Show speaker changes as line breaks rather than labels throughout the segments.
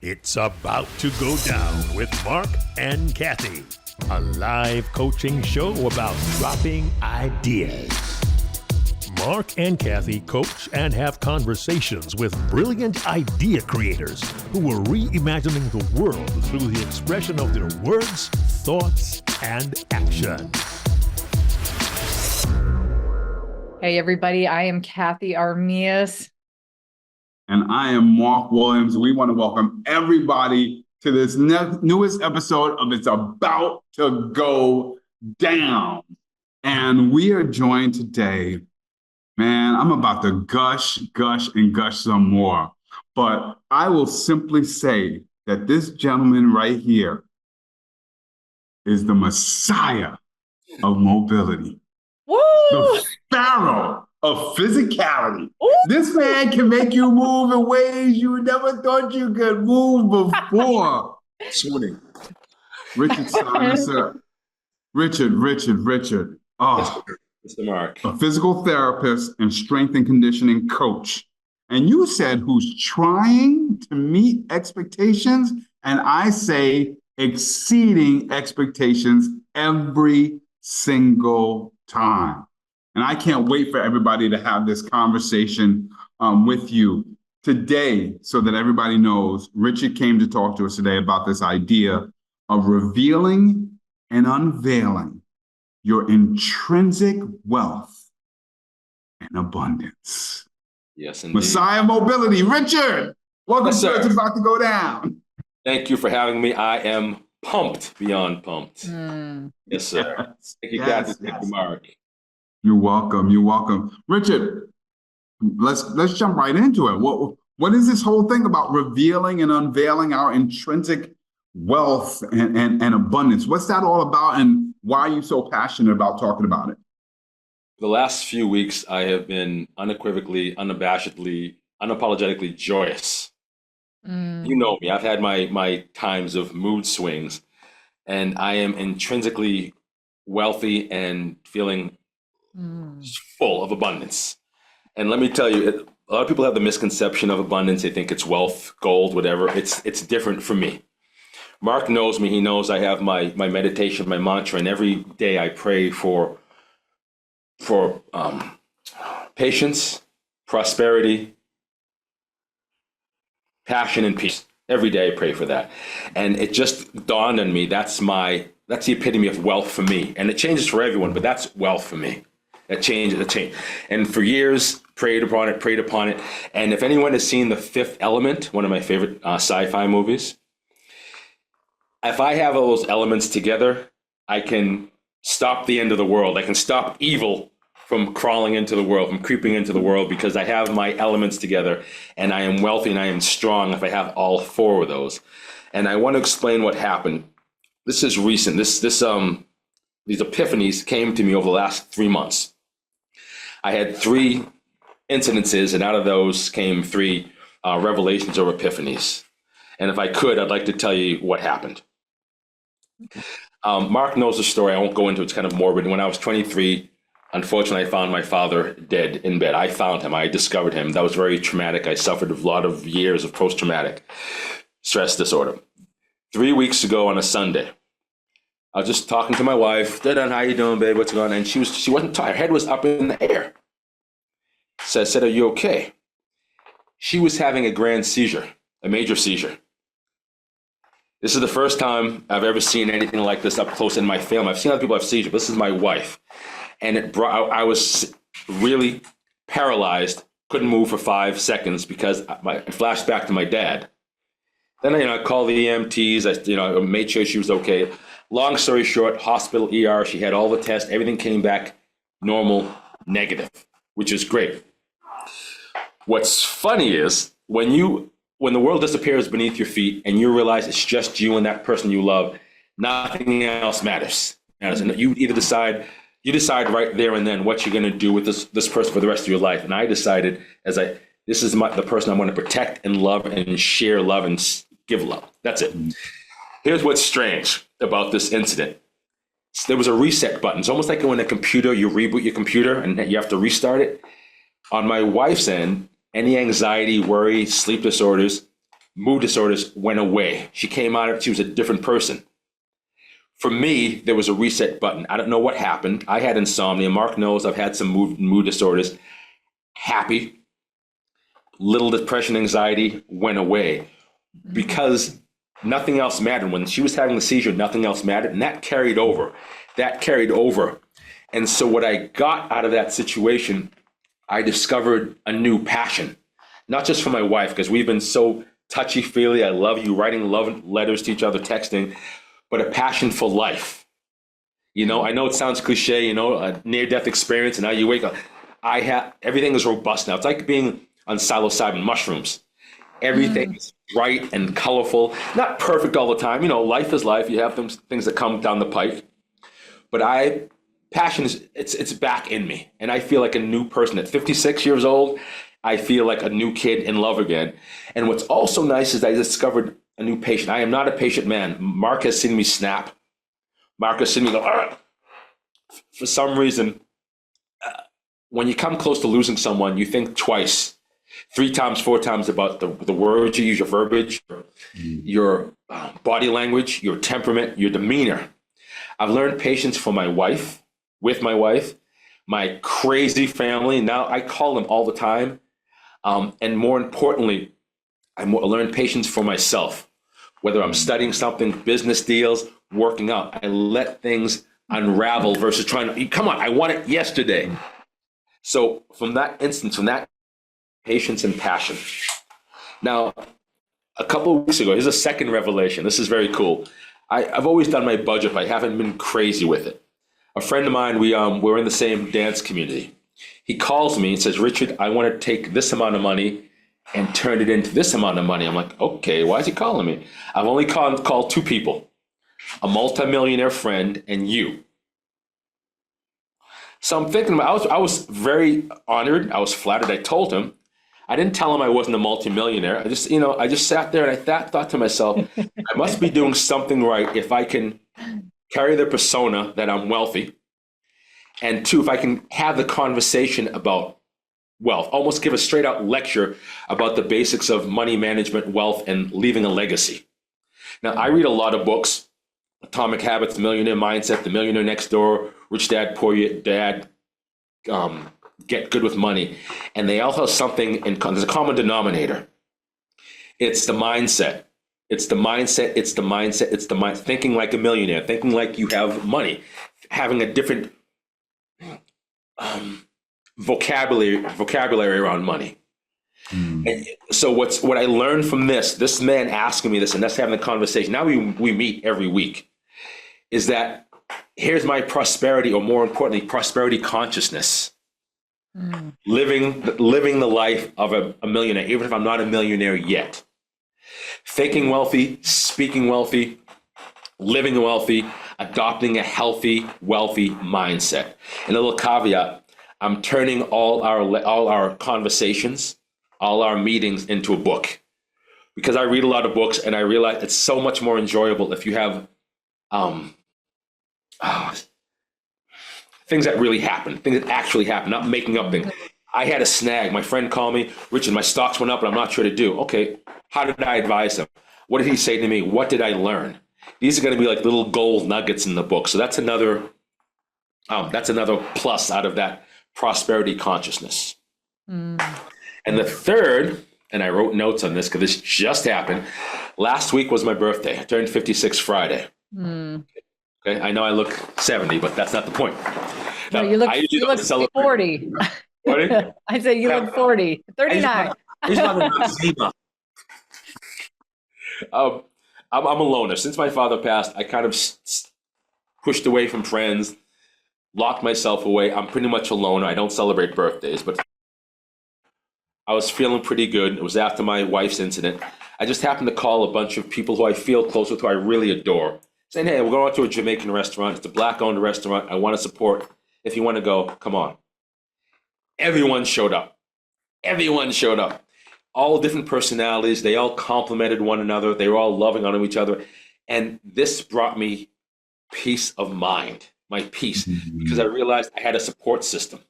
It's about to go down with Marc and Cathey, a live coaching show about dropping ideas. Marc and Cathey coach and have conversations with brilliant idea creators who are reimagining the world through the expression of their words, thoughts, and action.
Hey, everybody. I am Cathey Armillas.
And I am Marc Williams. We want to welcome everybody to this newest episode of It's About to Go Down. And we are joined today, man, I'm about to gush some more. But I will simply say that this gentleman right here is the Messiah of mobility.
Woo!
The Pharaoh of physicality. Ooh. This man can make you move in ways you never thought you could move before.
Swooning.
Richard Symister. Richard. Oh,
Mr. Marc.
A physical therapist and strength and conditioning coach. And you said who's trying to meet expectations, and I say exceeding expectations every single time. And I can't wait for everybody to have this conversation with you today so that everybody knows Richard came to talk to us today about this idea of revealing and unveiling your intrinsic wealth and abundance.
Yes, indeed.
Messiah Mobility. Richard, welcome
Yes,
to
sir.
It's About to Go Down.
Thank you for having me. I am pumped beyond pumped. Yes, sir. Thank you, Cathey. Thank you, Marc.
You're welcome. Richard, let's jump right into it. What is this whole thing about revealing and unveiling our intrinsic wealth and abundance? What's that all about, and why are you so passionate about talking about it?
The last few weeks, I have been unequivocally, unabashedly, unapologetically joyous. You know me. I've had my times of mood swings, and I am intrinsically wealthy and feeling full of abundance. And let me tell you, a lot of people have the misconception of abundance. They think it's wealth, gold, whatever. It's different for me. Marc knows me. He knows I have my meditation, my mantra, and every day I pray for patience, prosperity, passion, and peace. Every day I pray for that. And it just dawned on me, that's the epitome of wealth for me. And it changes for everyone, but that's wealth for me. That change. And for years, prayed upon it. And if anyone has seen The Fifth Element, one of my favorite sci-fi movies, if I have all those elements together, I can stop the end of the world. I can stop evil from crawling into the world, from creeping into the world, because I have my elements together, and I am wealthy and I am strong if I have all four of those. And I want to explain what happened. This is recent. These epiphanies came to me over the last 3 months. I had 3 incidences, and out of those came 3 revelations or epiphanies. And if I could, I'd like to tell you what happened. Marc knows the story. I won't go into it. It's kind of morbid. When I was 23, unfortunately, I found my father dead in bed. I found him. I discovered him. That was very traumatic. I suffered a lot of years of post-traumatic stress disorder. 3 weeks ago on a Sunday, I was just talking to my wife. How you doing, babe? What's going on? And she wasn't tired. Her head was up in the air. So I said, are you okay? She was having a grand seizure, a major seizure. This is the first time I've ever seen anything like this up close in my family. I've seen other people have seizures, but this is my wife. And I was really paralyzed, couldn't move for 5 seconds because I flashed back to my dad. Then I called the EMTs. I made sure she was okay. Long story short, hospital, ER. She had all the tests. Everything came back normal, negative, which is great. What's funny is when the world disappears beneath your feet and you realize it's just you and that person you love, nothing else matters. And you either decide right there and then what you're going to do with this person for the rest of your life. And I decided this is the person I want to protect and love and share love and give love. That's it. Here's what's strange about this incident. There was a reset button. It's almost like when you reboot your computer and you have to restart it. On my wife's end, any anxiety, worry, sleep disorders mood disorders went away. She came out of it, she was a different person. For me, there was a reset button. I don't know what happened. I had insomnia. Mark knows I've had some mood disorders. Happy, little depression, anxiety went away because nothing else mattered. When she was having the seizure, nothing else mattered. And that carried over. And so what I got out of that situation, I discovered a new passion, not just for my wife, because we've been so touchy-feely. I love you, writing love letters to each other, texting, but a passion for life. You know, I know it sounds cliche, you know, a near-death experience, and now you wake up. Everything is robust now. It's like being on psilocybin mushrooms. Everything is bright and colorful, not perfect all the time. You know, life is life. You have things that come down the pike. But passion it's back in me. And I feel like a new person at 56 years old. I feel like a new kid in love again. And what's also nice is I discovered a new patient. I am not a patient man. Mark has seen me snap. Mark has seen me go, "Argh!" For some reason, when you come close to losing someone, you think twice, 3 times, 4 times about the words you use, your verbiage, your body language, your temperament, your demeanor. I've learned patience for my wife, with my wife, my crazy family. Now I call them all the time. And more importantly, I learned patience for myself. Whether I'm studying something, business deals, working out, I let things unravel versus trying to, come on, I want it yesterday. So from that instance, from that patience and passion. Now, a couple of weeks ago, here's a second revelation. This is very cool. I've always done my budget, but I haven't been crazy with it. A friend of mine, we're in the same dance community. He calls me and says, "Richard, I want to take this amount of money and turn it into this amount of money." I'm like, okay, why is he calling me? I've only called 2 people, a multimillionaire friend and you. So I'm thinking, I was very honored. I was flattered. I told him. I didn't tell him I wasn't a multimillionaire. I just sat there and I thought to myself, I must be doing something right if I can carry the persona that I'm wealthy. And 2, if I can have the conversation about wealth, almost give a straight out lecture about the basics of money management, wealth, and leaving a legacy. Now, I read a lot of books, Atomic Habits, The Millionaire Mindset, The Millionaire Next Door, Rich Dad, Poor Dad, Get Good with Money. And they all have something there's a common denominator. It's the mindset. It's the mindset. It's the mindset. It's the mind. Thinking like a millionaire, thinking like you have money, having a different vocabulary around money. And so what I learned from this man asking me this and us having a conversation, now we meet every week, is that here's my prosperity, or more importantly, prosperity consciousness. Living the life of a millionaire, even if I'm not a millionaire yet. Thinking wealthy, speaking wealthy, living wealthy, adopting a healthy, wealthy mindset. And a little caveat, I'm turning all our conversations, all our meetings into a book. Because I read a lot of books and I realize it's so much more enjoyable if you have things that really happen, things that actually happen, not making up things. I had a snag. My friend called me, "Richard, my stocks went up and I'm not sure to do." Okay, how did I advise him? What did he say to me? What did I learn? These are going to be like little gold nuggets in the book. So that's another plus out of that prosperity consciousness. And the third, and I wrote notes on this because this just happened. Last week was my birthday. I turned 56 Friday. Okay, I know I look 70, but that's not the point. Now,
No, you look 40. I say you look 40, 39.
I'm a loner. Since my father passed, I kind of pushed away from friends, locked myself away. I'm pretty much a loner. I don't celebrate birthdays, but I was feeling pretty good. It was after my wife's incident. I just happened to call a bunch of people who I feel close with, who I really adore, saying, "Hey, we're going out to a Jamaican restaurant. It's a Black-owned restaurant. I want to support. If you want to go, come on." Everyone showed up. Everyone showed up. All different personalities. They all complimented one another. They were all loving on each other. And this brought me peace of mind, my peace, because I realized I had a support system.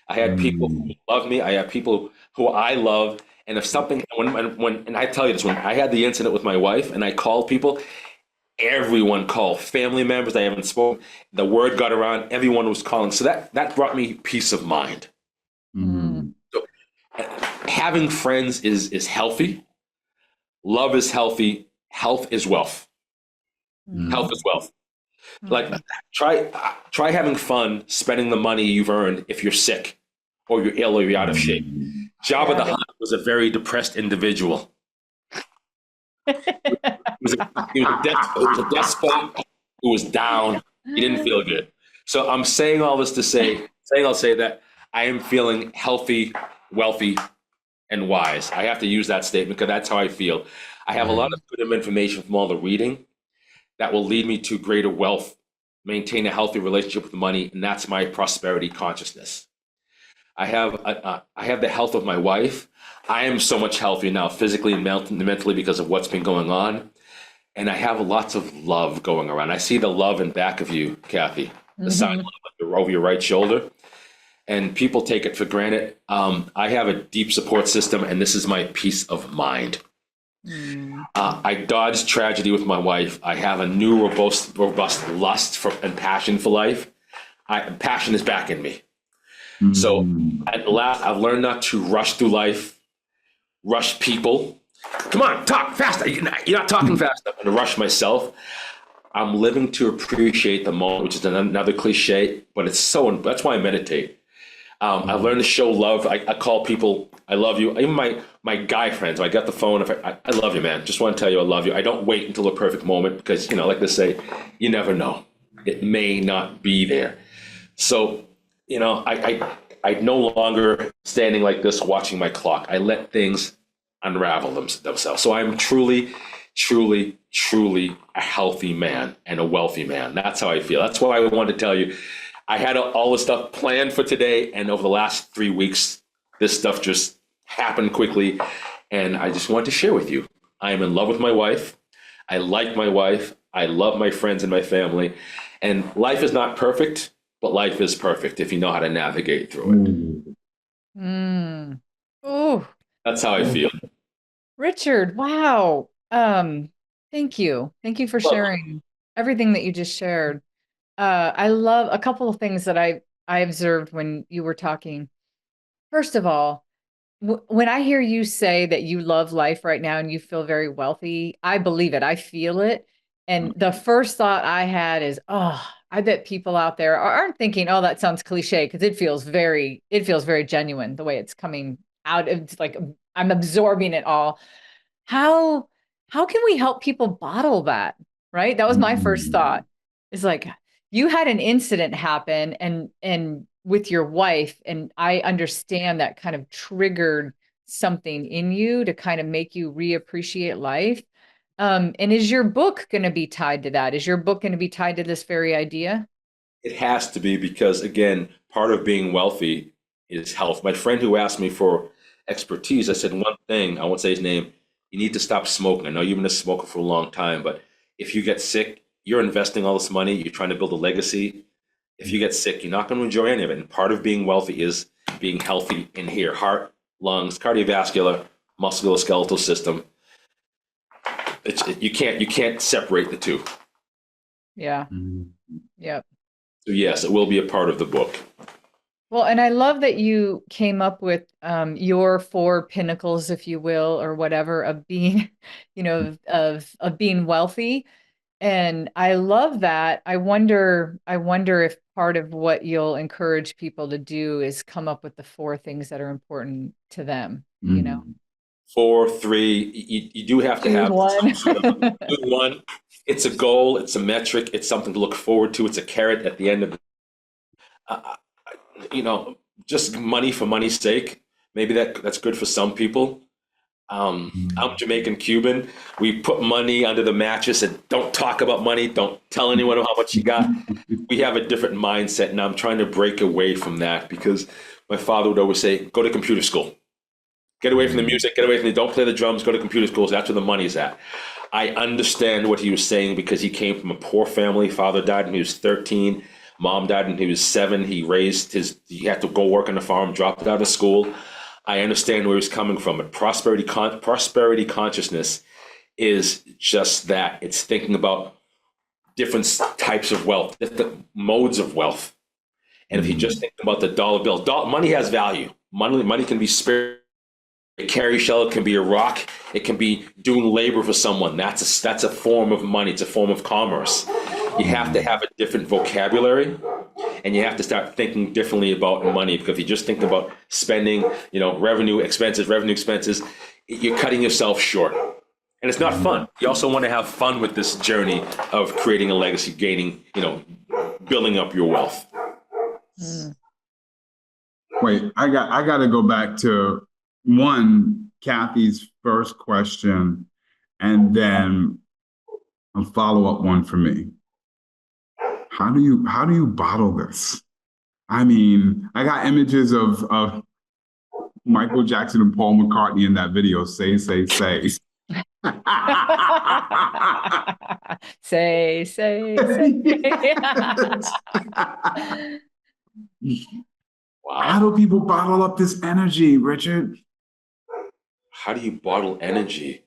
I had people who loved me. I had people who I love. And if something, and I tell you this, when I had the incident with my wife and I called people, everyone called, family members I haven't spoken, the word got around, everyone was calling. So that brought me peace of mind.
Mm.
So having friends is healthy. Love is healthy. Health is wealth. Health is wealth. Like try having fun, spending the money you've earned if you're sick or you're ill or you're out of shape. Jabba the Hutt was a very depressed individual. He was a despot who was down. He didn't feel good. So I'm saying all this to say, I'll say that I am feeling healthy, wealthy, and wise. I have to use that statement because that's how I feel. I have a lot of good information from all the reading that will lead me to greater wealth, maintain a healthy relationship with money, and that's my prosperity consciousness. I have the health of my wife. I am so much healthier now, physically and mentally, because of what's been going on. And I have lots of love going around. I see the love in back of you, Cathey, the sign over your right shoulder. And people take it for granted. I have a deep support system, and this is my peace of mind. I dodged tragedy with my wife. I have a new robust lust for and passion for life. Passion is back in me. So at last, I've learned not to rush through life, rush people. Come on, talk faster. You're not talking fast enough. And to rush myself. I'm living to appreciate the moment, which is another cliche, but that's why I meditate. I've learned to show love. I call people, I love you. Even my guy friends, I got the phone. I love you, man. Just want to tell you I love you. I don't wait until the perfect moment because, like they say, you never know. It may not be there. So, I no longer standing like this watching my clock. I let things unravel themselves. So I'm truly, truly, truly a healthy man and a wealthy man. That's how I feel. That's why I wanted to tell you. I had all this stuff planned for today, and over the last 3 weeks, this stuff just happened quickly, and I just wanted to share with you. I am in love with my wife. I like my wife. I love my friends and my family, and life is not perfect, but life is perfect if you know how to navigate through it.
Oh,
that's how I feel.
Richard, wow. Thank you. Thank you for sharing everything that you just shared. I love a couple of things that I observed when you were talking. First of all, when I hear you say that you love life right now and you feel very wealthy, I believe it. I feel it. And the first thought I had is, I bet people out there aren't thinking, oh, that sounds cliche, because it feels very genuine the way it's coming out. It's like I'm absorbing it all. How can we help people bottle that? Right? That was my first thought. It's like you had an incident happen and with your wife, and I understand that kind of triggered something in you to kind of make you reappreciate life. And is your book going to be tied to that? Is your book going to be tied to this very idea?
It has to be, because again, part of being wealthy is health. My friend who asked me for expertise, I said one thing, I won't say his name, you need to stop smoking. I know you've been a smoker for a long time, but if you get sick, you're investing all this money, you're trying to build a legacy. If you get sick, you're not going to enjoy any of it. And part of being wealthy is being healthy in here, heart, lungs, cardiovascular, musculoskeletal system. You can't separate the two.
Yeah. Yep.
So yes, it will be a part of the book.
Well, and I love that you came up with your 4 pinnacles, if you will, or whatever, of being, of being wealthy. And I love that. I wonder if part of what you'll encourage people to do is come up with the 4 things that are important to them,
4, 3, you do have to have one. It's a goal, it's a metric, it's something to look forward to, it's a carrot at the end of just money for money's sake. Maybe that's good for some people. I'm Jamaican Cuban. We put money under the mattress and don't talk about money, don't tell anyone how much you got. We have a different mindset, and I'm trying to break away from that, because my father would always say, go to computer school. Get away from the music, don't play the drums, go to computer schools. That's where the money's at. I understand what he was saying, because he came from a poor family. Father died when he was 13. Mom died when he was 7. He had to go work on the farm, dropped out of school. I understand where he's coming from. But prosperity consciousness is just that. It's thinking about different types of wealth, different modes of wealth. And if you just think about the dollar bill, money has value. Money can be spirit. A carry shell, it can be a rock, it can be doing labor for someone. That's a form of money. It's a form of commerce. You have to have a different vocabulary, and you have to start thinking differently about money, because if you just think about spending, revenue, expenses, you're cutting yourself short. And it's not fun. You also want to have fun with this journey of creating a legacy, gaining, building up your wealth.
Wait, I got to go back to one, Cathey's first question, and then a follow-up one for me. How do you bottle this? I mean, I got images of Michael Jackson and Paul McCartney in that video. Say.
Wow.
How do people bottle up this energy, Richard?
How do you bottle energy?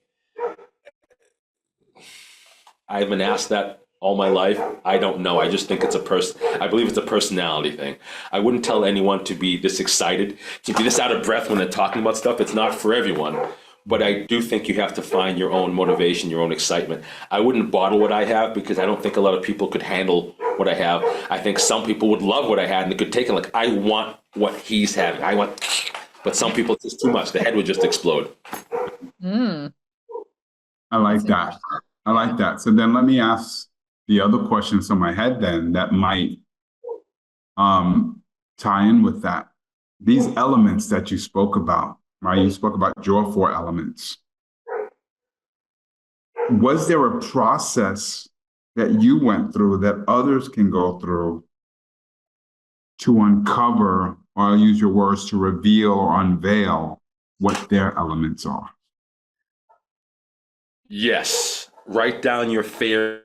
I've been asked that all my life. I don't know. I just think I believe it's a personality thing. I wouldn't tell anyone to be this excited, to be this out of breath when they're talking about stuff. It's not for everyone. But I do think you have to find your own motivation, your own excitement. I wouldn't bottle what I have, because I don't think a lot of people could handle what I have. I think some people would love what I had and they could take it. Like, I want what he's having. But some people, it's just too much. The head would just explode.
I like that. So then let me ask the other questions in my head then that might tie in with that. These elements that you spoke about, right? You spoke about your 4 elements. Was there a process that you went through that others can go through to uncover, or I'll use your words, to reveal or unveil what their elements are?
Yes. Write down your fear,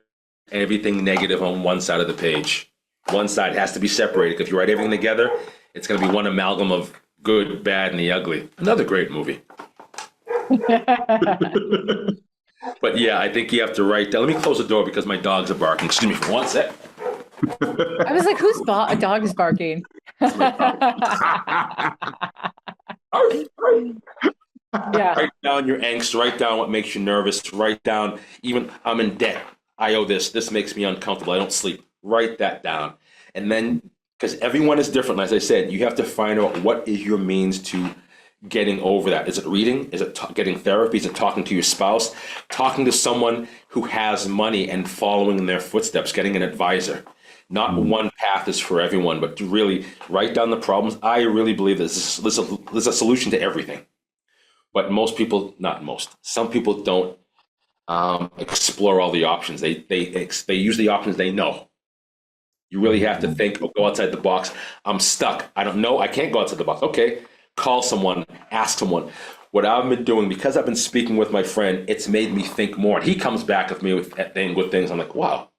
everything negative on one side of the page. One side has to be separated. If you write everything together, it's going to be one amalgam of good, bad, and the ugly. Another great movie. But yeah, I think you have to write down. Let me close the door because my dogs are barking. Excuse me for one sec.
I was like, whose dog is barking? Yeah.
Write down your angst. Write down what makes you nervous. Write down, even, I'm in debt. I owe this. This makes me uncomfortable. I don't sleep. Write that down. And then, because everyone is different, as I said, you have to find out what is your means to getting over that. Is it reading? Is it getting therapy? Is it talking to your spouse? Talking to someone who has money and following in their footsteps, getting an advisor. Not one path is for everyone, but to really write down the problems. I really believe there's a solution to everything. But most people, not most, some people don't explore all the options. They use the options they know. You really have to think, go outside the box. I'm stuck. I don't know. I can't go outside the box. Okay, call someone, ask someone. What I've been doing, because I've been speaking with my friend, it's made me think more. And he comes back with me with things. I'm like, wow,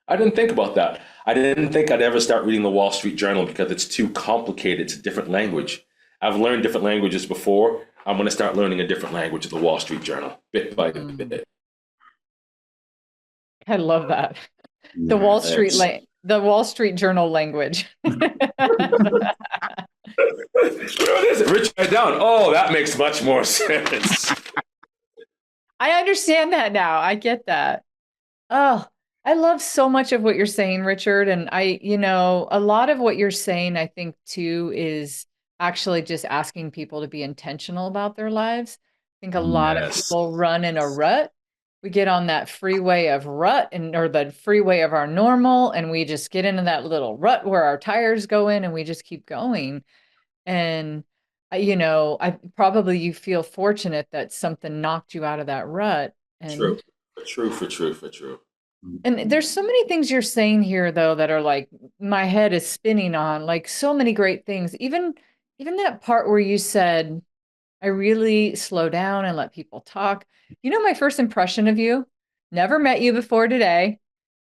I didn't think about that. I didn't think I'd ever start reading the Wall Street Journal because it's too complicated. It's a different language. I've learned different languages before. I'm going to start learning a different language of the Wall Street Journal, bit by bit.
I love that. The Wall Street Journal language.
What is it? Rich, write down. Oh, that makes much more sense.
I understand that now. I get that. Oh, I love so much of what you're saying, Richard. And a lot of what you're saying, I think too, is actually just asking people to be intentional about their lives. I think a lot of people run in a rut. We get on that freeway of rut or the freeway of our normal, and we just get into that little rut where our tires go in and we just keep going. And, you feel fortunate that something knocked you out of that rut. And
True.
And there's so many things you're saying here, though, that are like my head is spinning on, like so many great things. Even that part where you said, I really slow down and let people talk. My first impression of you, never met you before today.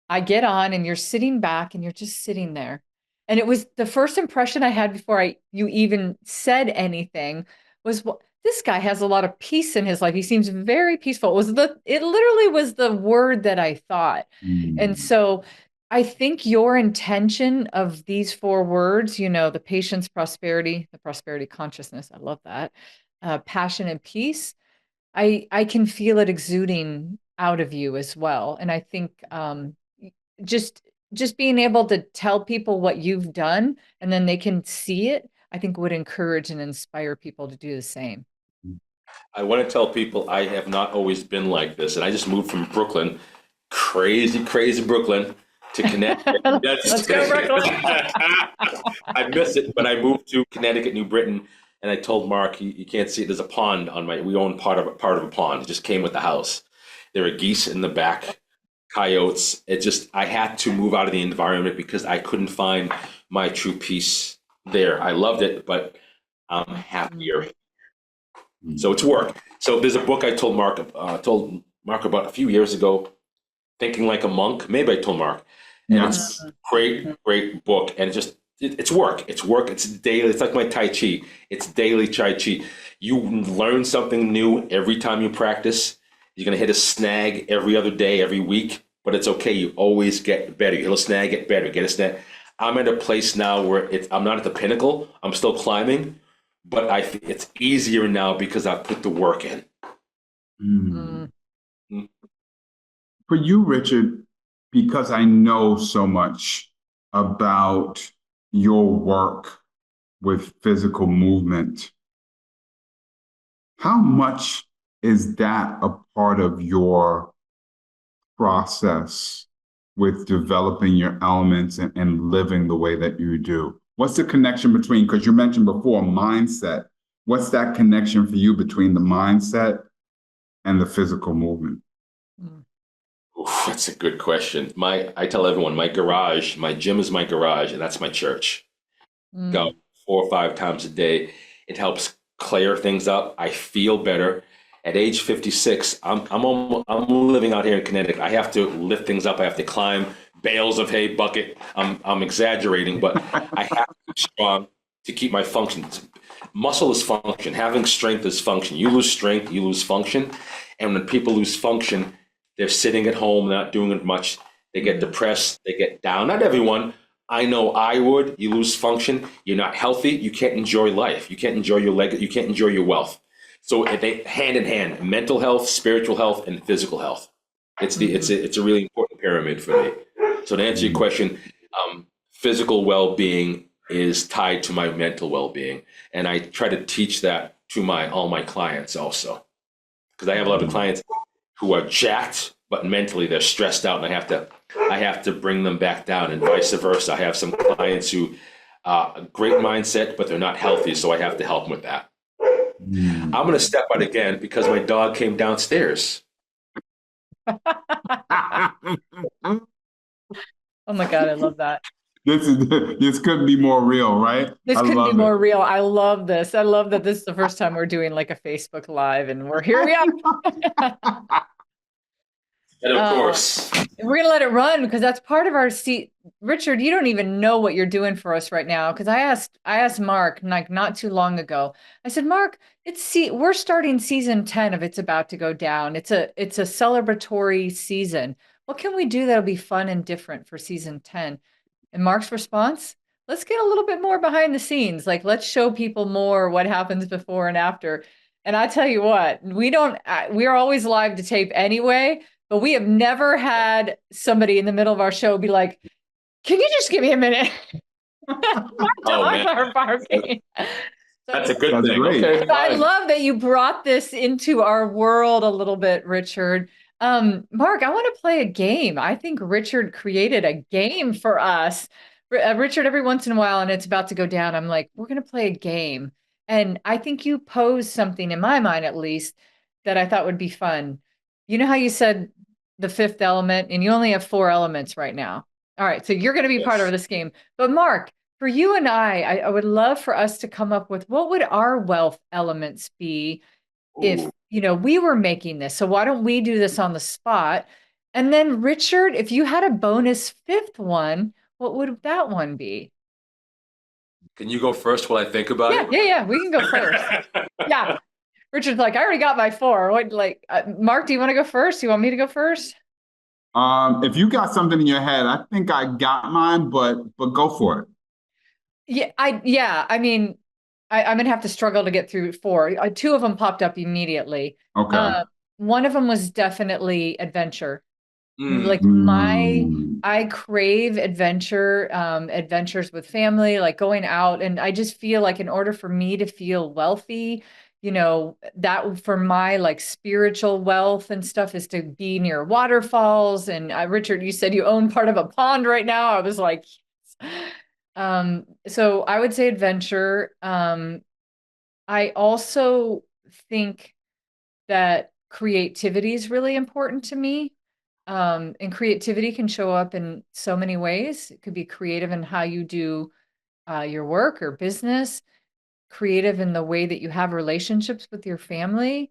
I get on and you're sitting back and you're just sitting there. And it was the first impression I had before you even said anything was, well, this guy has a lot of peace in his life. He seems very peaceful. It literally was the word that I thought. And so I think your intention of these 4 words, you know, the patience, prosperity, the prosperity consciousness, I love that, passion and peace, I can feel it exuding out of you as well. And I think just being able to tell people what you've done and then they can see it, I think would encourage and inspire people to do the same.
I want to tell people I have not always been like this. And I just moved from Brooklyn, crazy, crazy Brooklyn, to Connecticut.
Let's go, Brooklyn.
I miss it, but I moved to Connecticut, New Britain, and I told Mark, you can't see it. There's a pond we own part of a pond. It just came with the house. There are geese in the back, coyotes. I had to move out of the environment because I couldn't find my true peace there. I loved it, but I'm happier. So it's work. So there's a book I told Mark about a few years ago, Thinking Like a Monk. Maybe I told Mark. And it's a great book. And it's work. It's work. It's daily. It's like my Tai Chi. It's daily Tai Chi. You learn something new every time you practice. You're going to hit a snag every other day, every week, but it's okay. You always get better. You hit a snag, get better, get a snag. I'm at a place now where I'm not at the pinnacle. I'm still climbing, but it's easier now because I put the work in.
For you, Richard, because I know so much about your work with physical movement, how much is that a part of your process with developing your elements and living the way that you do? What's the connection between, because you mentioned before, mindset. What's that connection for you between the mindset and the physical movement?
Oof, that's a good question. I tell everyone, my gym is my garage, and that's my church. Go 4 or 5 times a day. It helps clear things up. I feel better. At age 56, I'm living out here in Connecticut. I have to lift things up. I have to climb bales of hay, bucket. I'm exaggerating, but I have to be strong to keep my function. Muscle is function. Having strength is function. You lose strength, you lose function. And when people lose function, they're sitting at home, not doing it much. They get depressed. They get down. Not everyone. I know I would. You lose function. You're not healthy. You can't enjoy life. You can't enjoy your leg. You can't enjoy your wealth. So they hand in hand: mental health, spiritual health, and physical health. It's a really important pyramid for me. So to answer your question, physical well-being is tied to my mental well-being, and I try to teach that to all my clients also, because I have a lot of clients who are jacked, but mentally they're stressed out, and I have to bring them back down, and vice versa. I have some clients who a great mindset, but they're not healthy, so I have to help them with that. I'm going to step out again because my dog came downstairs.
Oh my God, I love that.
This couldn't be more real, right?
This couldn't be more real. I love this. I love that this is the first time we're doing like a Facebook Live, and here we are.
And of course,
we're going to let it run because that's part of our seat. Richard, you don't even know what you're doing for us right now. Because I asked Marc like not too long ago. I said, Marc, we're starting season 10 of It's About to Go Down. It's a celebratory season. What can we do that'll be fun and different for season 10? And Marc's response, let's get a little bit more behind the scenes. Like, let's show people more what happens before and after. And I tell you what, we're always live to tape anyway, but we have never had somebody in the middle of our show be like, can you just give me a minute? My dogs are barking.
That's a good thing.
Great.
Okay,
I love that you brought this into our world a little bit, Richard. Marc, I want to play a game. I think Richard created a game for us. Richard, every once in a while, and It's About to Go Down, I'm like, we're going to play a game. And I think you posed something, in my mind at least, that I thought would be fun. You know how you said the 5th element, and you only have 4 elements right now. All right, so you're going to be part of this game. But Marc, for you and I would love for us to come up with what would our wealth elements be if we were making this. So why don't we do this on the spot? And then Richard, if you had a bonus 5th one, what would that one be?
Can you go first while I think about it?
Yeah. We can go first. Yeah. Richard's like, I already got my 4. What, like, Mark, do you want to go first? You want me to go first?
If you got something in your head, I think I got mine, but go for it.
I mean, I'm gonna have to struggle to get through 4. 2 of them popped up immediately.
Okay.
One of them was definitely adventure. Like
Mm.
I crave adventure, adventures with family, like going out. And I just feel like in order for me to feel wealthy, that for my like spiritual wealth and stuff is to be near waterfalls. And Richard, you said you own part of a pond right now. I was like, yes. So I would say adventure. I also think that creativity is really important to me. And creativity can show up in so many ways. It could be creative in how you do your work or business, creative in the way that you have relationships with your family,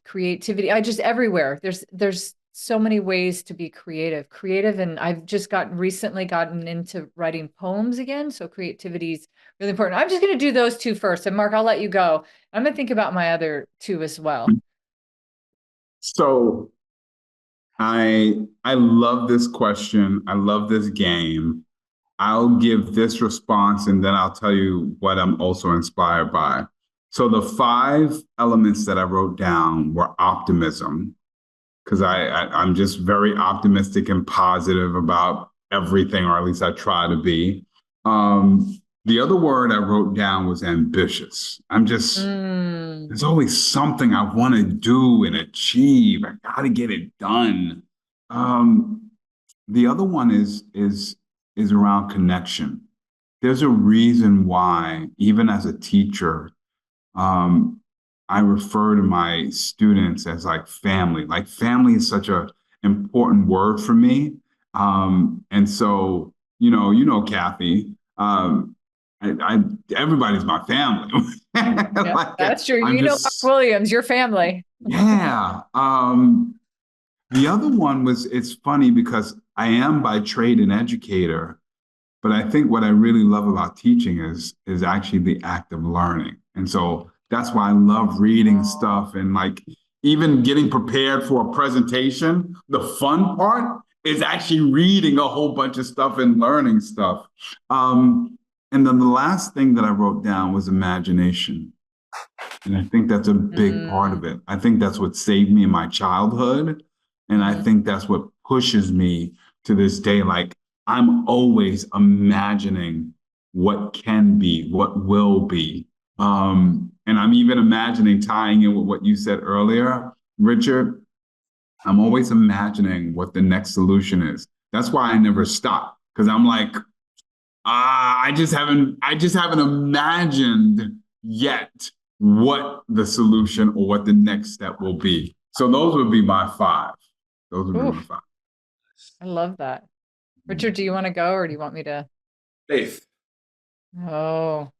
creativity. Everywhere. There's so many ways to be creative. And I've just recently gotten into writing poems again. So creativity is really important. I'm just going to do those 2 first. And Mark, I'll let you go. I'm going to think about my other 2 as well.
So I love this question. I love this game. I'll give this response and then I'll tell you what I'm also inspired by. So the 5 elements that I wrote down were optimism, because I'm just very optimistic and positive about everything, or at least I try to be. The other word I wrote down was ambitious. There's always something I want to do and achieve. I got to get it done. The other one is around connection. There's a reason why, even as a teacher, I refer to my students as like family. Like family is such an important word for me. And so, Cathey, everybody's my family.
Yeah, that's true. Marc Williams, your family.
Yeah. The other one it's funny because I am by trade an educator, but I think what I really love about teaching is actually the act of learning. And so that's why I love reading stuff and like even getting prepared for a presentation. The fun part is actually reading a whole bunch of stuff and learning stuff. And then the last thing that I wrote down was imagination. And I think that's a big part of it. I think that's what saved me in my childhood. And I think that's what pushes me to this day. Like I'm always imagining what can be, what will be. And I'm even imagining, tying in with what you said earlier, Richard, I'm always imagining what the next solution is. That's why I never stop, because I'm like, I just haven't imagined yet what the solution or what the next step will be. So those would be my 5. Those would be my 5.
I love that. Richard, do you want to go or do you want me to?
Faith.
Oh,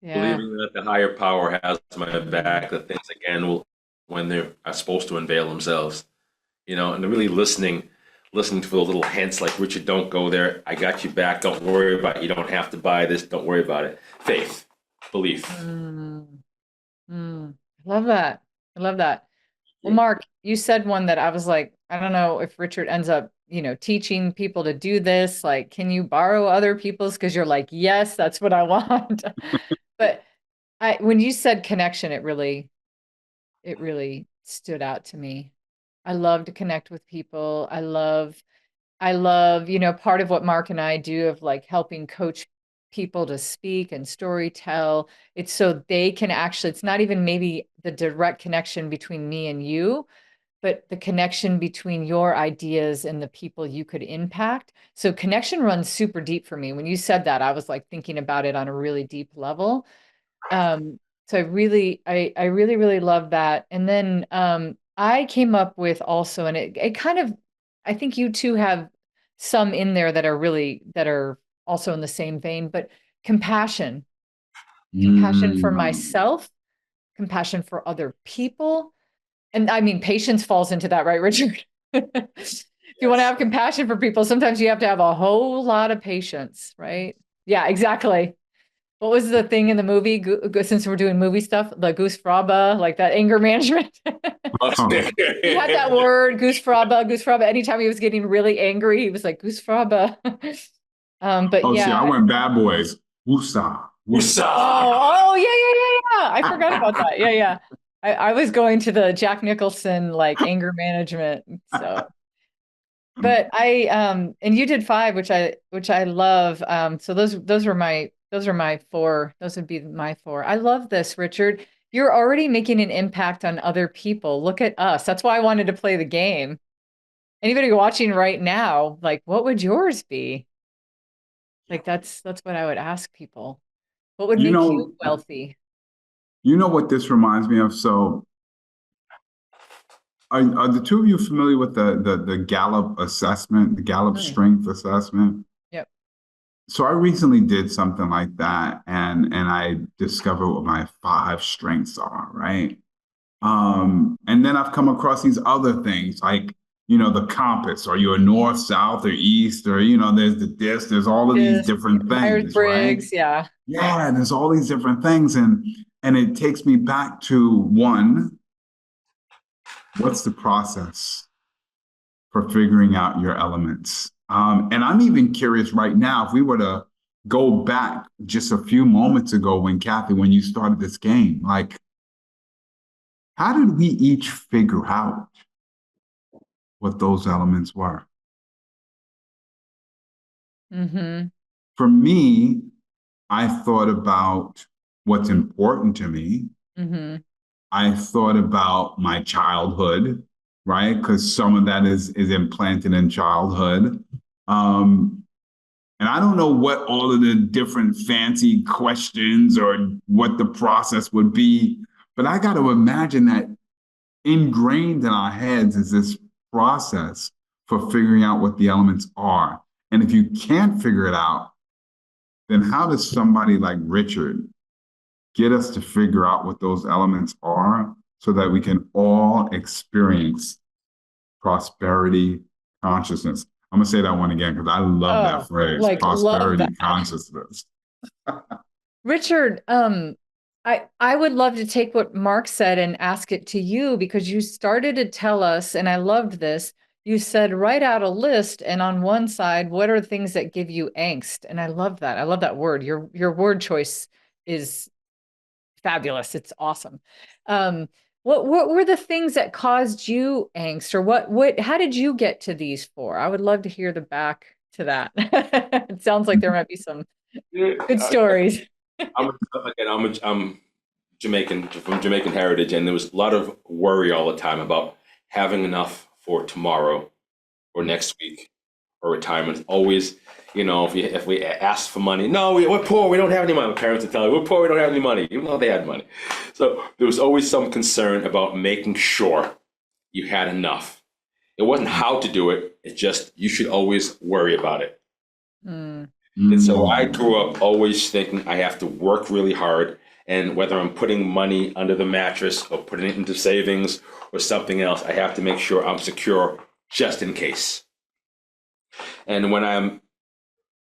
yeah.
Believing that the higher power has my back, that things again when they are supposed to unveil themselves, and really listening to the little hints like, Richard, don't go there. I got you back. Don't worry about it. You don't have to buy this. Don't worry about it. Faith, belief.
I love that. I love that. Well, Mark, you said one that I was like, I don't know if Richard ends up, teaching people to do this. Like, can you borrow other people's? Because you're like, yes, that's what I want. But when you said connection, it really stood out to me. I love to connect with people. I love, part of what Mark and I do of like helping coach people to speak and story tell. It's so they can actually, it's not even maybe the direct connection between me and you, but the connection between your ideas and the people you could impact. So connection runs super deep for me. When you said that, I was like thinking about it on a really deep level. So I really, really love that. And then I came up with also, and it kind of, I think you two have some in there that are also in the same vein, but compassion for myself, compassion for other people. And I mean, patience falls into that, right, Richard? If you want to have compassion for people, sometimes you have to have a whole lot of patience, right? Yeah, exactly. What was the thing in the movie? Since we're doing movie stuff, the goose fraba, like that anger management. He had that word, goose fraba, goose fraba. Anytime he was getting really angry, he was like goose fraba. But
Oh,
yeah.
see, I went bad boys. Woosah.
Woosah.
Oh, yeah. I forgot about that. Yeah. I was going to the Jack Nicholson like anger management. So, but and you did 5, which I love. So those are my 4. Those would be my 4. I love this, Richard. You're already making an impact on other people. Look at us. That's why I wanted to play the game. Anybody watching right now, like, what would yours be? Like, that's what I would ask people. What would make you wealthy?
You know what this reminds me of? So are the two of you familiar with the Gallup assessment, the Gallup strength assessment?
Yep.
So I recently did something like that, and I discovered what my 5 strengths are, right? And then I've come across these other things like, the compass. Are you a north, south, or east? Or, there's the disc, there's all of these different things.
Myers-Briggs,
right?
yeah.
Yeah, and there's all these different things. And it takes me back to one, what's the process for figuring out your elements? And I'm even curious right now, if we were to go back just a few moments ago when you started this game, like, how did we each figure out what those elements were?
Mm-hmm.
For me, I thought about what's important to me.
Mm-hmm.
I thought about my childhood, right? Because some of that is implanted in childhood. And I don't know what all of the different fancy questions or what the process would be, but I got to imagine that ingrained in our heads is this process for figuring out what the elements are. And if you can't figure it out, then how does somebody like Richard get us to figure out what those elements are so that we can all experience prosperity consciousness? I'm going to say that one again because I love that phrase,
like,
prosperity consciousness.
Richard, I would love to take what Marc said and ask it to you, because you started to tell us, and I loved this. You said, write out a list, and on one side, what are things that give you angst? And I love that. I love that word. Your word choice is fabulous. It's awesome. What were the things that caused you angst, or how did you get to these 4? I would love to hear the back to that. It sounds like there might be some good stories.
I'm Jamaican, from Jamaican heritage, and there was a lot of worry all the time about having enough for tomorrow or next week or retirement. Always, if we ask for money, no, we're poor, we don't have any money. My parents would tell you, we're poor, we don't have any money, even though they had money. So there was always some concern about making sure you had enough. It wasn't how to do it, it's just you should always worry about it. And so I grew up always thinking I have to work really hard, and whether I'm putting money under the mattress or putting it into savings or something else, I have to make sure I'm secure just in case. And when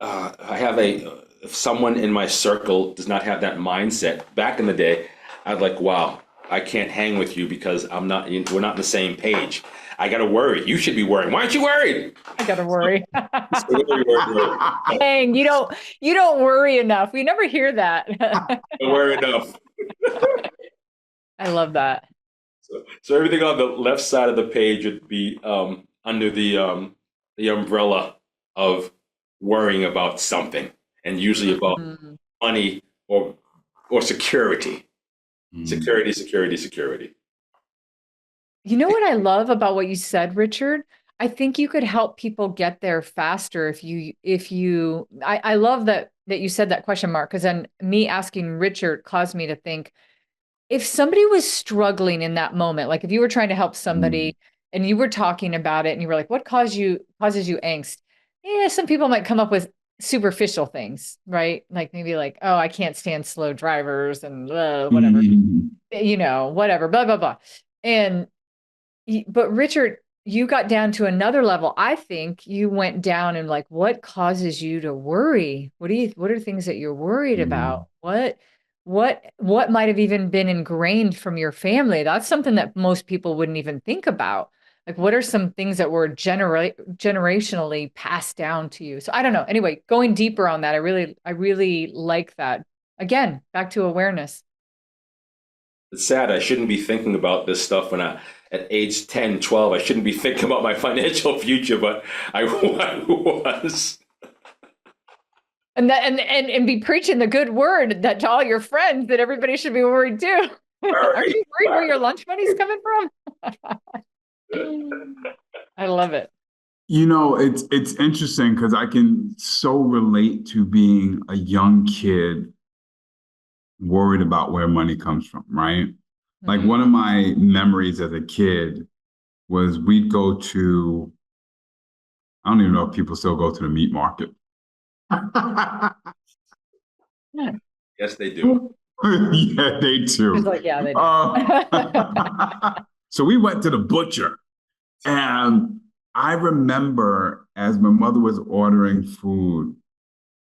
if someone in my circle does not have that mindset, back in the day, I'd like, wow, I can't hang with you because we're not on the same page. I got to worry. You should be worrying. Why aren't you worried?
I got to worry. Dang, you don't worry enough. We never hear that.
Don't worry enough.
I love that.
So everything on the left side of the page would be under the umbrella of worrying about something, and usually about money or security. Security.
You know what I love about what you said, Richard? I think you could help people get there faster I love that you said that question, Marc, because then me asking Richard caused me to think, if somebody was struggling in that moment, like if you were trying to help somebody and you were talking about it and you were like, what causes you angst? Yeah, some people might come up with superficial things, right? Like maybe like, oh, I can't stand slow drivers and whatever, whatever, blah, blah, blah. But Richard, you got down to another level. I think you went down and like, what causes you to worry? What are things that you're worried about? What might have even been ingrained from your family? That's something that most people wouldn't even think about. Like, what are some things that were generationally passed down to you? So I don't know. Anyway, going deeper on that, I really like that. Again, back to awareness.
It's sad. I shouldn't be thinking about this stuff at age 10, 12. I shouldn't be thinking about my financial future, but I was.
And be preaching the good word that to all your friends that everybody should be worried too. Aren't you worried where your lunch money's coming from? I love it.
It's interesting because I can so relate to being a young kid worried about where money comes from, right? Like one of my memories as a kid was we'd go to, I don't even know if people still go to the meat market.
Yes, they do.
Yeah, they do.
It's like, yeah, they do.
So we went to the butcher, and I remember as my mother was ordering food,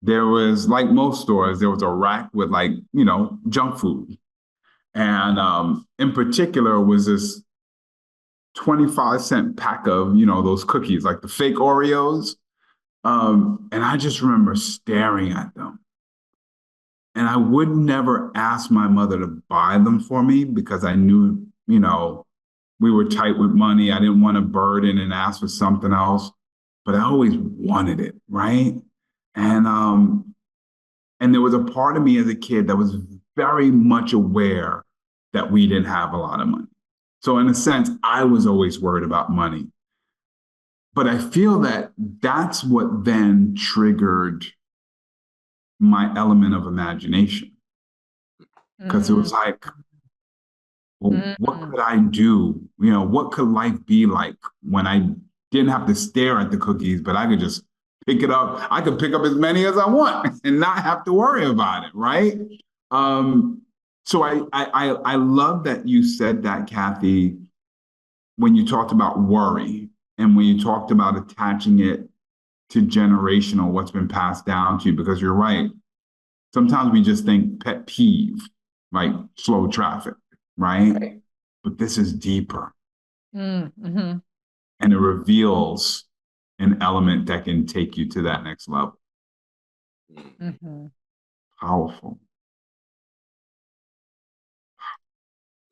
there was, like most stores, there was a rack with junk food. And in particular was this 25-cent pack of, those cookies, like the fake Oreos. And I just remember staring at them. And I would never ask my mother to buy them for me because I knew, we were tight with money. I didn't want to burden and ask for something else, but I always wanted it, right? And there was a part of me as a kid that was very much aware that we didn't have a lot of money. So in a sense, I was always worried about money. But I feel that that's what then triggered my element of imagination. Because it was like, well, what could I do? What could life be like when I didn't have to stare at the cookies, but I could just pick it up. I could pick up as many as I want and not have to worry about it, right? So I love that you said that, Cathey, when you talked about worry and when you talked about attaching it to generational, what's been passed down to you, because you're right. Sometimes we just think pet peeve, like slow traffic, right? But this is deeper.
Mm-hmm.
And it reveals an element that can take you to that next level.
Mm-hmm.
Powerful.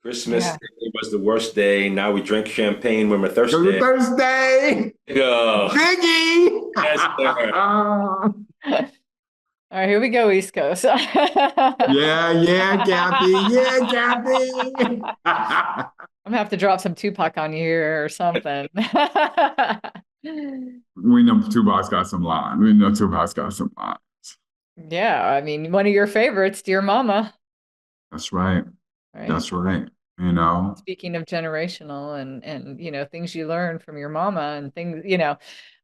Christmas Day was the worst day. Now we drink champagne when we're thirsty.
Thursday.
Go.
Biggie.
Yes, sir.
All right, here we go, East Coast.
Yeah, Cathey. Yeah, Cathey.
I'm gonna have to drop some Tupac on you here or something.
We know Tupac's got some lines.
Yeah, I mean, one of your favorites, Dear Mama.
That's right.
Right?
That's right.
Speaking of generational and things you learn from your mama and things,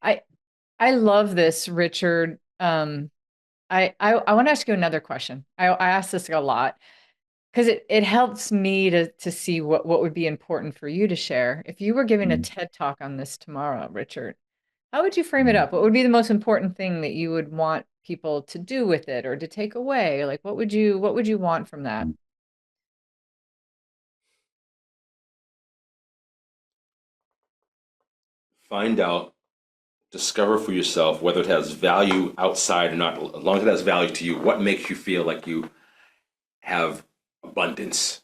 I love this, Richard. I want to ask you another question. I ask this a lot because it helps me to see what would be important for you to share. If you were giving a TED talk on this tomorrow, Richard, how would you frame it up? What would be the most important thing that you would want people to do with it or to take away? Like, what would you want from that?
Find out, discover for yourself whether it has value outside or not. As long as it has value to you, what makes you feel like you have abundance?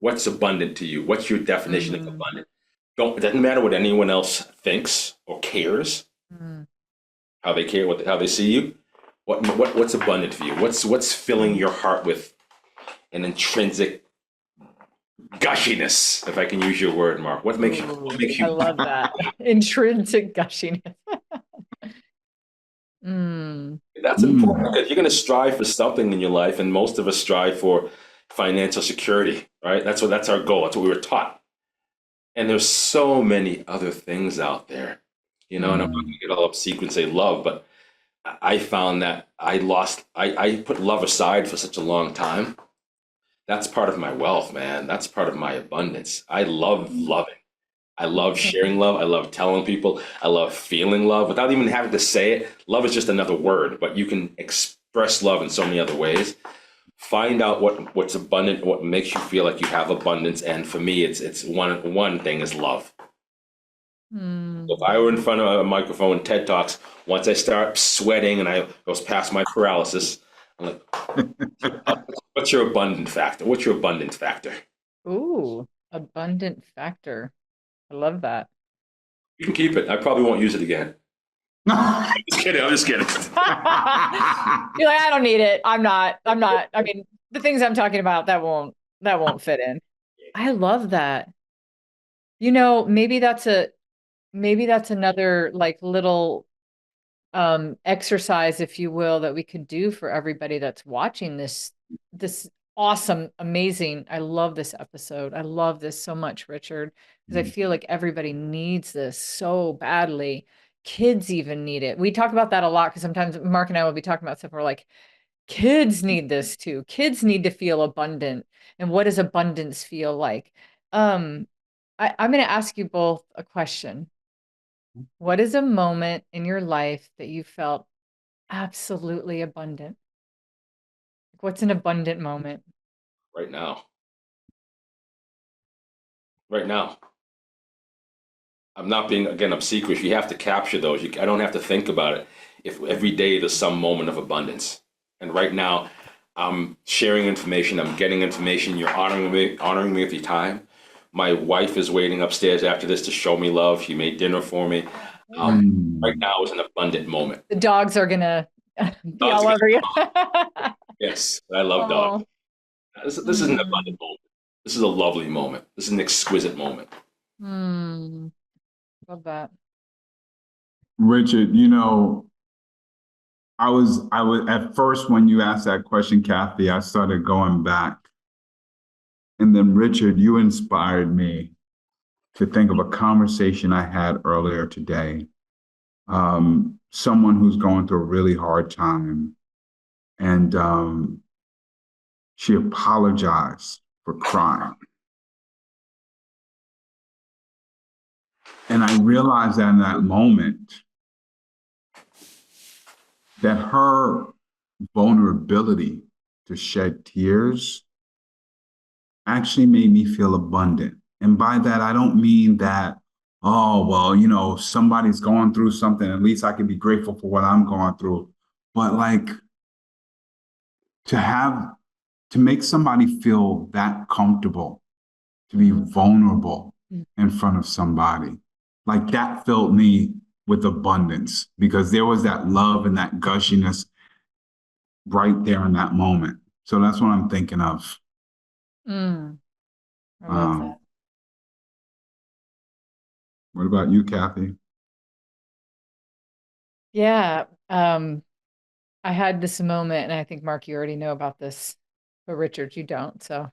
What's abundant to you? What's your definition of abundant? It doesn't matter what anyone else thinks or cares. How they care, how they see you. What's abundant for you? What's filling your heart with an intrinsic gushiness, if I can use your word, Mark? What makes you
I love that. Intrinsic gushiness.
That's important because you're going to strive for something in your life, and most of us strive for financial security, right? That's our goal. That's what we were taught. And there's so many other things out there, and I'm not going to get all up and say love, but I found that I put love aside for such a long time. That's part of my wealth, man. That's part of my abundance. I love loving. I love sharing love. I love telling people. I love feeling love without even having to say it. Love is just another word, but you can express love in so many other ways. Find out what's abundant, what makes you feel like you have abundance. And for me, it's one thing is love. If I were in front of a microphone, TED Talks, once I start sweating and I goes past my paralysis, I'm like, what's your abundant factor? What's your abundance factor?
Ooh, abundant factor. I love that.
You can keep it. I probably won't use it again. I'm just kidding. I'm just kidding.
You're like, I don't need it. I'm not. I mean, the things I'm talking about, that won't fit in. I love that. You know, maybe that's another like little exercise, if you will, that we could do for everybody that's watching this awesome, amazing. I love this episode. I love this so much, Richard, because I feel like everybody needs this so badly. Kids even need it. We talk about that a lot because sometimes Mark and I will be talking about stuff. We're like, kids need this too. Kids need to feel abundant. And what does abundance feel like? Um, I'm going to ask you both a question. What is a moment in your life that you felt absolutely abundant? What's an abundant moment?
Right now. Right now. I'm not being, again, obsequious. You have to capture those. I don't have to think about it. If every day there's some moment of abundance. And right now, I'm sharing information. I'm getting information. You're honoring me with your time. My wife is waiting upstairs after this to show me love. She made dinner for me. Right now is an abundant moment.
The dogs are gonna be all over you.
Yes, I love dogs. This is an abundant moment. This is a lovely moment. This is an exquisite moment.
Love that.
Richard, you know, I was at first when you asked that question, Cathey, I started going back. And then Richard, you inspired me to think of a conversation I had earlier today. Someone who's going through a really hard time. And she apologized for crying. And I realized that in that moment, that her vulnerability to shed tears actually made me feel abundant. And by that, I don't mean that, oh, well, you know, somebody's going through something, at least I can be grateful for what I'm going through. But like to make somebody feel that comfortable, to be vulnerable in front of somebody, like that filled me with abundance because there was that love and that gushiness right there in that moment. So that's what I'm thinking of.
I love that.
What about you, Cathey?
Yeah. I had this moment, and I think, Mark, you already know about this, but Richard, you don't. So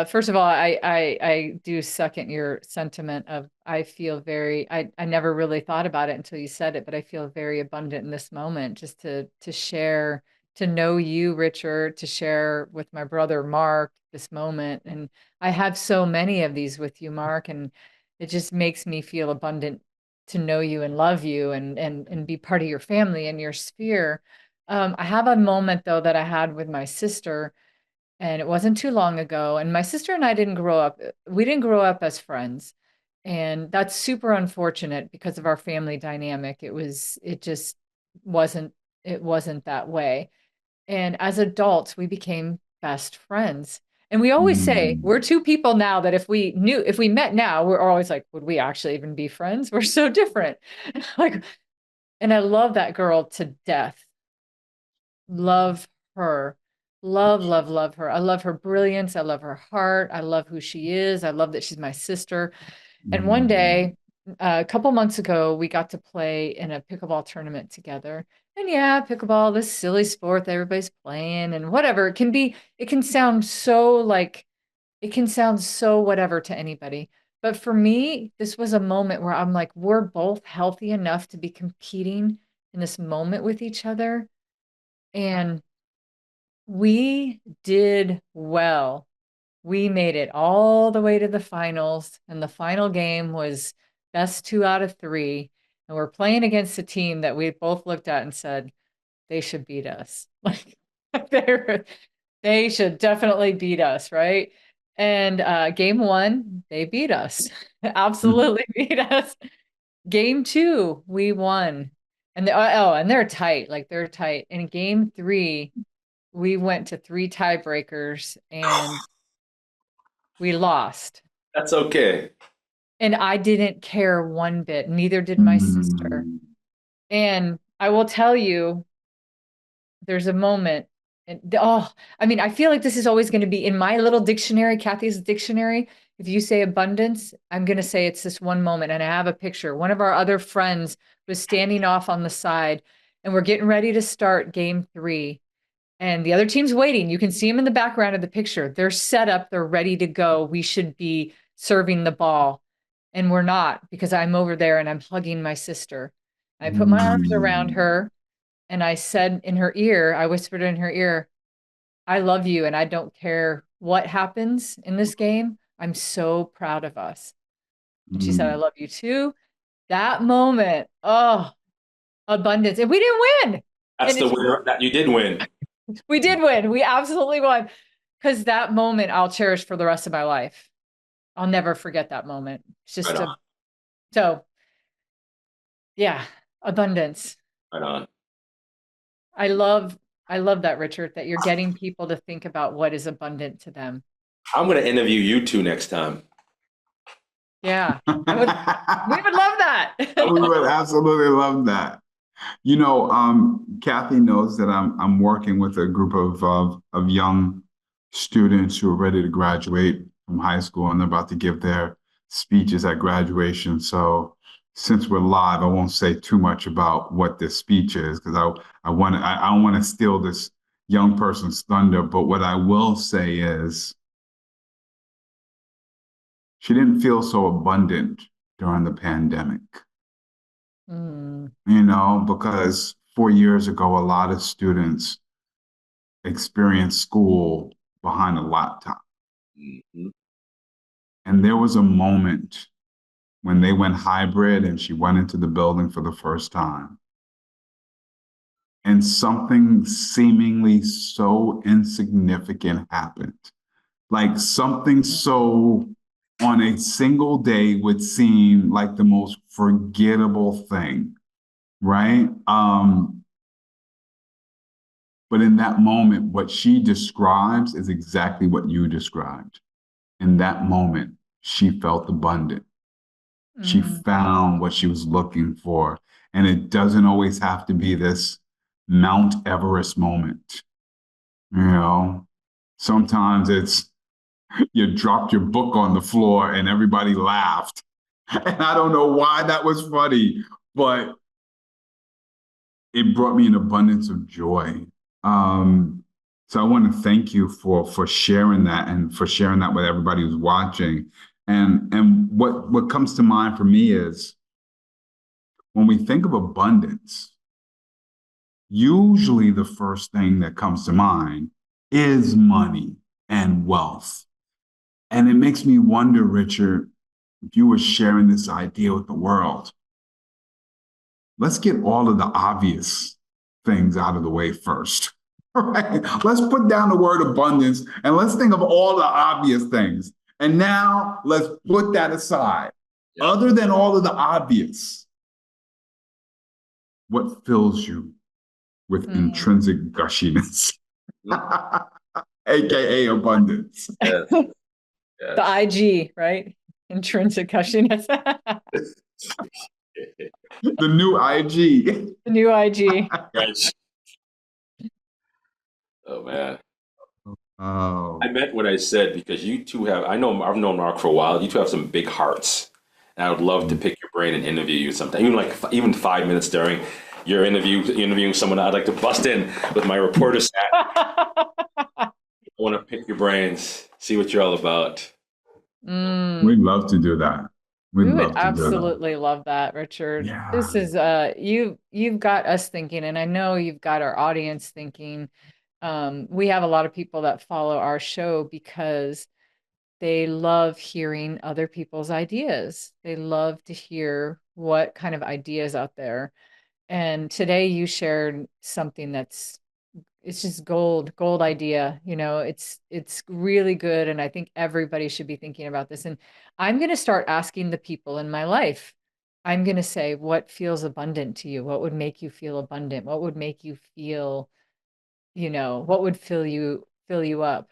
first of all, I do second your sentiment of I feel very, I never really thought about it until you said it, but I feel very abundant in this moment just to share, to know you, Richard, to share with my brother Mark this moment. And I have so many of these with you, Mark, and it just makes me feel abundant to know you and love you and be part of your family and your sphere. I have a moment though that I had with my sister, and it wasn't too long ago. And my sister and I didn't grow up, we didn't grow up as friends. And that's super unfortunate because of our family dynamic. It just wasn't, it wasn't that way. And as adults, we became best friends. And we always say we're two people now that if we met now, we're always like, would we actually even be friends? We're so different. Like, and I love that girl to death. Love her. Love her. I love her brilliance. I love her heart. I love who she is. I love that she's my sister. And one day, a couple months ago, we got to play in a pickleball tournament together. And yeah, pickleball, this silly sport that everybody's playing and whatever. It can sound so like, it can sound so whatever to anybody. But for me, this was a moment where I'm like, we're both healthy enough to be competing in this moment with each other. And we did well. we made it all the way to the finals, and the final game was best 2 out of 3. And we're playing against a team that we both looked at and said, they should beat us. Like they should definitely beat us, right? And game 1, they beat us. Absolutely beat us. Game 2, we won. And and they're tight, like they're tight. In game 3, we went to 3 tiebreakers and we lost.
That's okay.
And I didn't care one bit. Neither did my sister. And I will tell you, there's a moment. And I mean, I feel like this is always going to be in my little dictionary, Cathey's dictionary. If you say abundance, I'm going to say it's this one moment. And I have a picture. One of our other friends was standing off on the side, and we're getting ready to start game 3. And the other team's waiting. You can see them in the background of the picture. They're set up. They're ready to go. We should be serving the ball. And we're not, because I'm over there and I'm hugging my sister. I put my arms around her and I said in her ear, I whispered in her ear, I love you and I don't care what happens in this game. I'm so proud of us. And she said, I love you too. That moment, abundance. And we didn't win.
That's the winner. That you did win.
We did win. We absolutely won. Because that moment I'll cherish for the rest of my life. I'll never forget that moment. It's just so yeah, abundance.
Right on.
I love that, Richard, that you're getting people to think about what is abundant to them.
I'm going to interview you two next time.
Yeah, we would love that.
We would absolutely love that. You know, Cathey knows that I'm working with a group of young students who are ready to graduate from high school, and they're about to give their speeches at graduation. So since we're live, I won't say too much about what this speech is, because I don't want to steal this young person's thunder. But what I will say is, she didn't feel so abundant during the pandemic. You know, because 4 years ago, a lot of students experienced school behind a laptop. And there was a moment when they went hybrid and she went into the building for the first time. And something seemingly so insignificant happened. Like something so on a single day would seem like the most forgettable thing, right? But in that moment, what she describes is exactly what you described. In that moment, she felt abundant. She found what she was looking for. And it doesn't always have to be this Mount Everest moment. You know, sometimes it's you dropped your book on the floor and everybody laughed. And I don't know why that was funny, but it brought me an abundance of joy. So I want to thank you for sharing that, and for sharing that with everybody who's watching. And what comes to mind for me is, when we think of abundance, usually the first thing that comes to mind is money and wealth. And it makes me wonder, Richard, if you were sharing this idea with the world, let's get all of the obvious things out of the way first. Right? Let's put down the word abundance and let's think of all the obvious things. And now let's put that aside. Yeah. Other than all of the obvious, what fills you with intrinsic gushiness? AKA abundance.
Yes. Yes.
The IG, right? Intrinsic gushiness.
The new IG.
The new IG.
Right. Oh man.
Oh.
I meant what I said, because you two have, I've known Marc for a while. You two have some big hearts. And I would love to pick your brain and interview you sometime. Even 5 minutes during your interviewing someone, I'd like to bust in with my reporter hat. I want to pick your brains, see what you're all about.
We'd love to do that.
We would absolutely love that, Richard.
Yeah.
This is you've got us thinking, and I know you've got our audience thinking. We have a lot of people that follow our show because they love hearing other people's ideas. They love to hear what kind of ideas out there. And today you shared something it's just gold idea. It's really good. And I think everybody should be thinking about this. And I'm going to start asking the people in my life. I'm going to say, what feels abundant to you? What would make you feel abundant? What would make you feel, what would fill you up?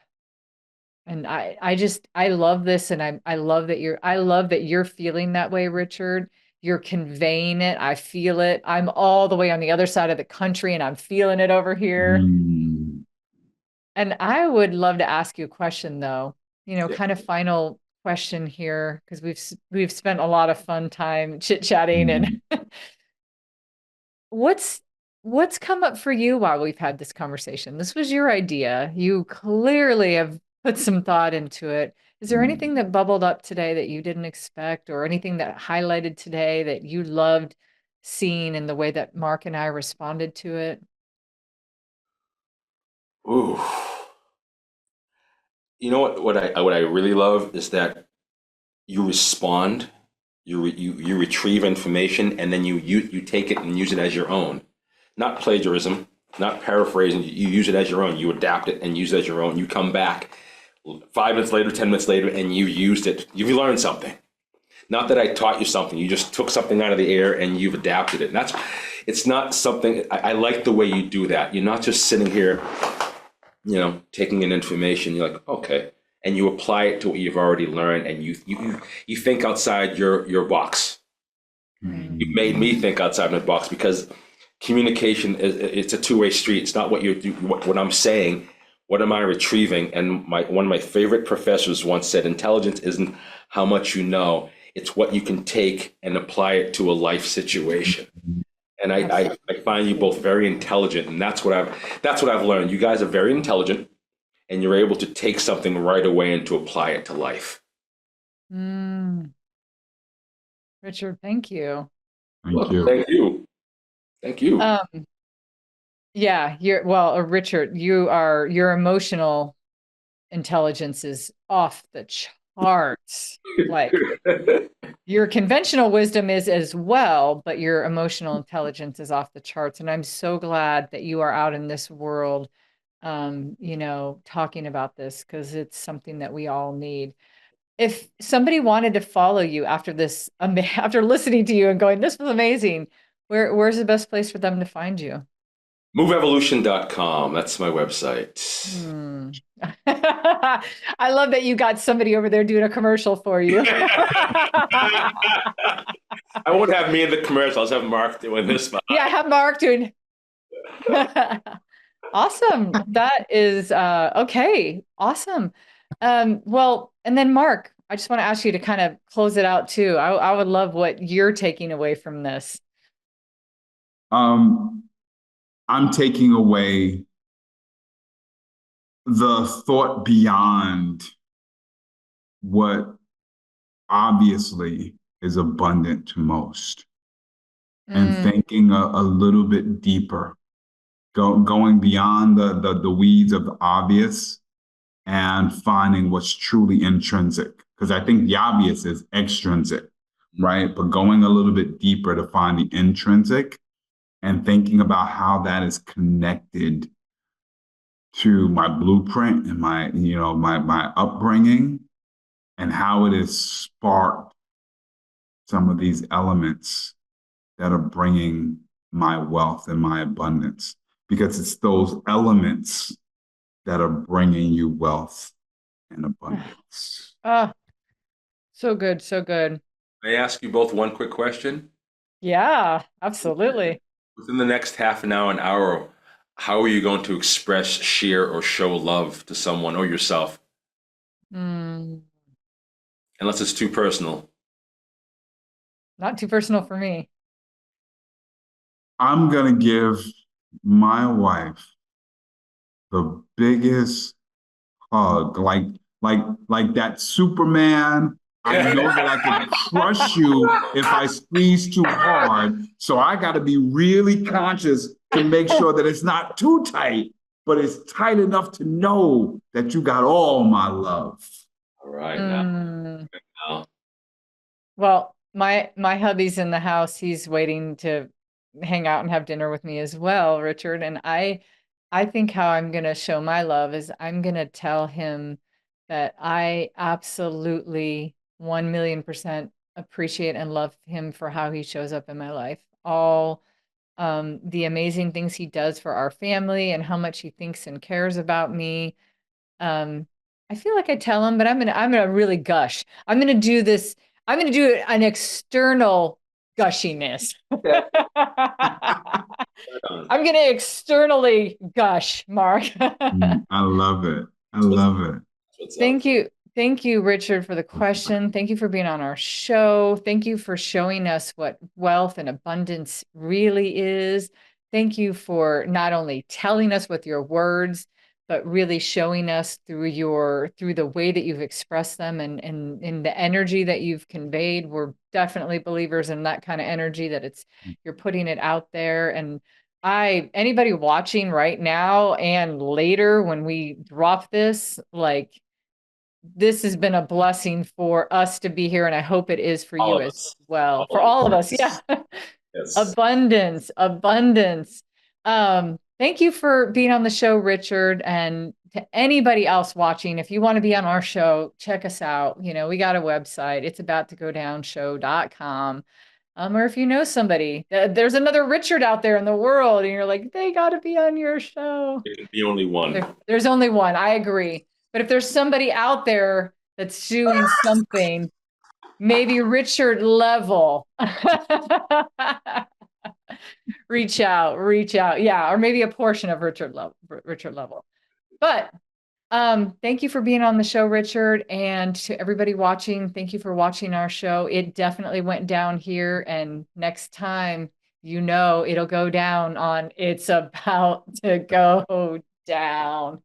And I love this. And I love that you're feeling that way, Richard. You're conveying it. I feel it. I'm all the way on the other side of the country and I'm feeling it over here.
Mm.
And I would love to ask you a question though,
Yeah.
kind of final question here, because we've spent a lot of fun time chit-chatting and what's come up for you while we've had this conversation? This was your idea. You clearly have put some thought into it. Is there anything that bubbled up today that you didn't expect, or anything that highlighted today that you loved seeing in the way that Marc and I responded to it?
Ooh. You know what I really love is that you respond, you retrieve information, and then you take it and use it as your own. Not plagiarism, not paraphrasing. You use it as your own. You adapt it and use it as your own. You come back 5 minutes later, 10 minutes later, and you used it. You've learned something. Not that I taught you something. You just took something out of the air and you've adapted it. And it's not something, I like the way you do that. You're not just sitting here, taking in information. You're like, okay. And you apply it to what you've already learned, and you think outside your box.
Mm.
You made me think outside my box, because communication it's a two-way street. It's not what what I'm saying. What am I retrieving? And one of my favorite professors once said, intelligence isn't how much you know, it's what you can take and apply it to a life situation. And I find you both very intelligent, and that's what I've learned. You guys are very intelligent, and you're able to take something right away and to apply it to life.
Richard, thank you.
Thank you.
Thank you. Thank you.
Yeah, Richard, your emotional intelligence is off the charts. Like your conventional wisdom is as well, but your emotional intelligence is off the charts. And I'm so glad that you are out in this world, talking about this, because it's something that we all need. If somebody wanted to follow you after this, after listening to you and going, this was amazing, where's the best place for them to find you?
MoveEvolution.com. That's my website.
I love that you got somebody over there doing a commercial for you.
I won't have me in the commercial. I'll just have Marc doing this.
Yeah, I have Marc doing. Awesome. That is okay. Awesome. Well, and then Marc, I just want to ask you to kind of close it out too. I would love what you're taking away from this.
I'm taking away the thought beyond what obviously is abundant to most, and thinking a little bit deeper, going beyond the weeds of the obvious and finding what's truly intrinsic. Because I think the obvious is extrinsic, right? But going a little bit deeper to find the intrinsic and thinking about how that is connected to my blueprint and my upbringing, and how it has sparked some of these elements that are bringing my wealth and my abundance, because it's those elements that are bringing you wealth and abundance.
So good. So good.
May I ask you both one quick question?
Yeah, absolutely.
Within the next half an hour, how are you going to express, share, or show love to someone or yourself? Unless it's too personal.
Not too personal for me.
I'm going to give my wife the biggest hug, like that Superman. I know that I can crush you if I squeeze too hard. So I got to be really conscious to make sure that it's not too tight, but it's tight enough to know that you got all my love.
All right.
Mm.
Now,
Well, my hubby's in the house. He's waiting to hang out and have dinner with me as well, Richard. And I think how I'm going to show my love is I'm going to tell him that I absolutely 1,000,000% appreciate and love him for how he shows up in my life. All the amazing things he does for our family and how much he thinks and cares about me. Um, I feel like I tell him, but I'm gonna really gush. I'm gonna do this. I'm gonna do an external gushiness.
Yeah.
I'm gonna externally gush, Mark.
I love it. I love it.
what's up?
Thank you. Thank you, Richard, for the question. Thank you for being on our show. Thank you for showing us what wealth and abundance really is. Thank you for not only telling us with your words, but really showing us through the way that you've expressed them and in the energy that you've conveyed. We're definitely believers in that kind of energy that you're putting it out there. And anybody watching right now and later when we drop this, like, this has been a blessing for us to be here, and I hope it is for
All
you
of
as
us.
well. For
All
all
of
of us, yeah.
Yes.
Abundance, abundance. Thank you for being on the show, Richard. And to anybody else watching, if you want to be on our show, check us out. You know, we got a website. It's abouttogodownshow.com. Or if you know somebody, there's another Richard out there in the world, and you're like, they got to be on your show.
It can be only one.
There's only one. I agree. But if there's somebody out there that's doing something, maybe Richard level, reach out. Yeah, or maybe a portion of Richard level. But thank you for being on the show, Richard, and to everybody watching, thank you for watching our show. It definitely went down here, and next time, it'll go down on It's About to Go Down.